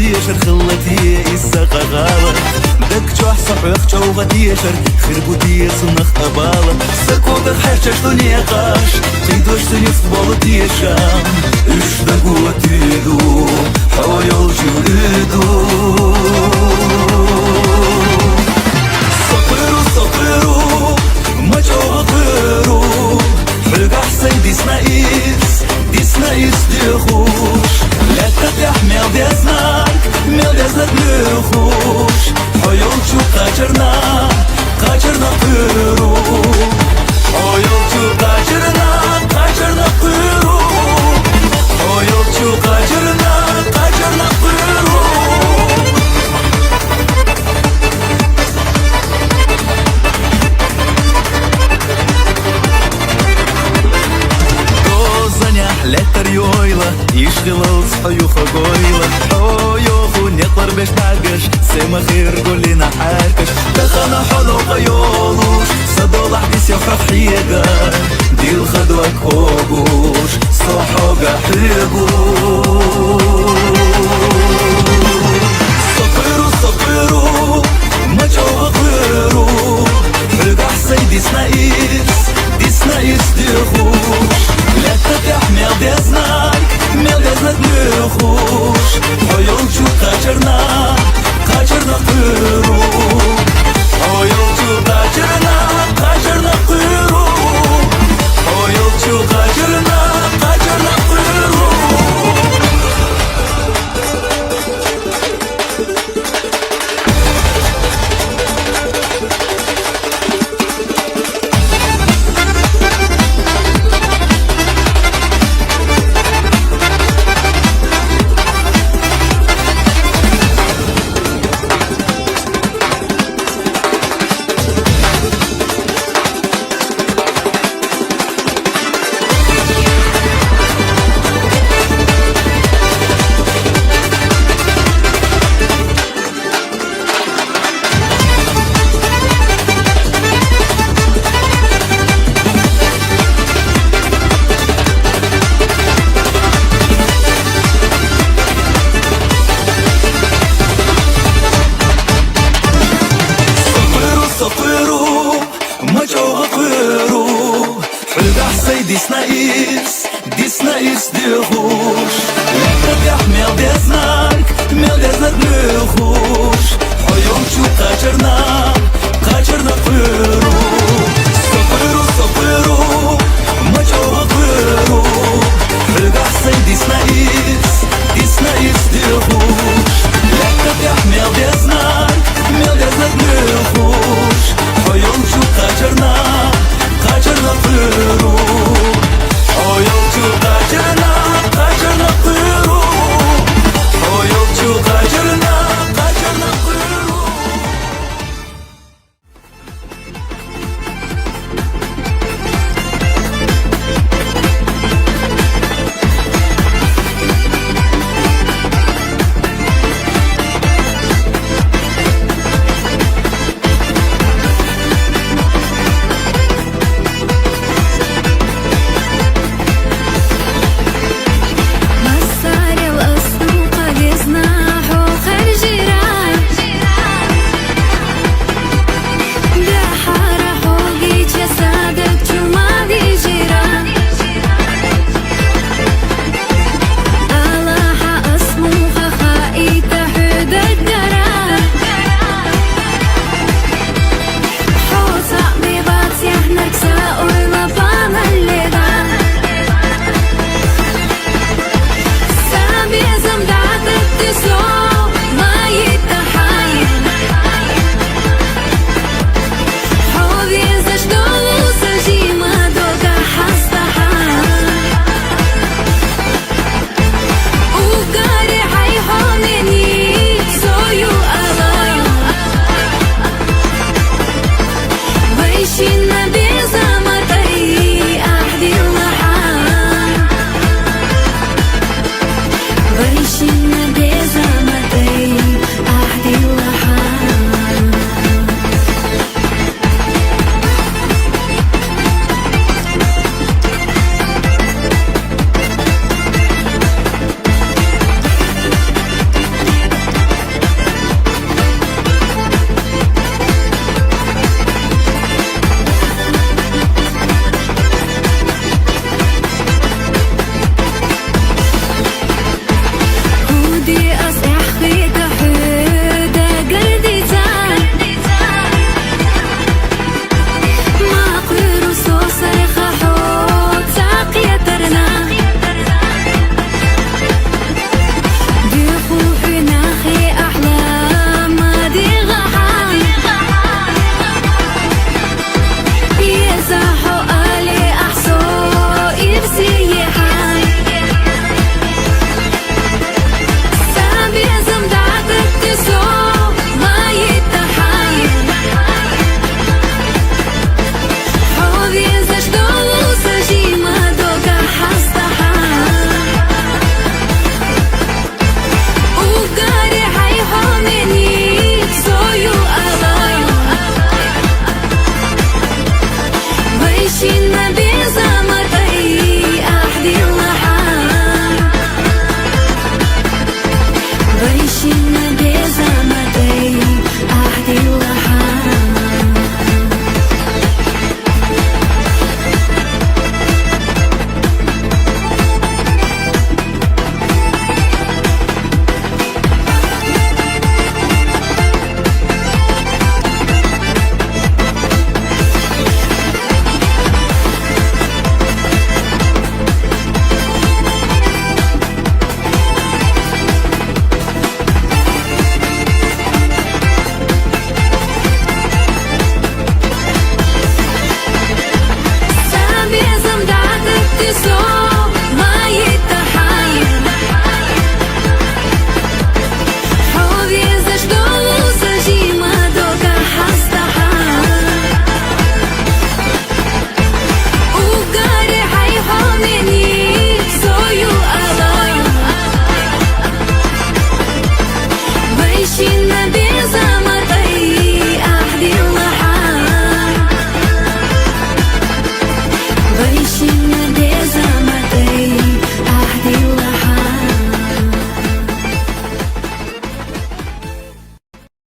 ديشر خلتي إساق غالة دك جوح صبح جوغة ديشر خربو دير سنخ أبالة سكو دك حشش دنيا قاش قيدوش دنيا فضل ديشام إش دقوة تيدو حويل جولدو صفرو صفرو ما جوغة غيرو حلق حسين ديسنا إس ديخوش لا تفتح ميل ديزناك ميل ديزناك نخوش حيول شو قاجرنا قيرو حيول شو قاجرنا قيرو حيول شو قاجرنا قيرو لتر يويلا يشغل صحيوخا قويلا حيوخو نقدر باش تعقش سيما خير قولينا حركش دخلنا حلوقا يولوش صدول حديث يوخا حيقا ديل خدوك هوغوش صحوغا حيقوش صفرو ما جوغا غيرو حلقا حسي ديسنا إس ديخوش لا تفتح ميل ديزناك نخوش حيول شو قاجرنا قيرو حيول شو قاجرنا قيرو حيول شو قاجرنا قيرو ديسنا إس ديخوش لا تفتح ميل ديزناك نخوش حيول شو قاجرنا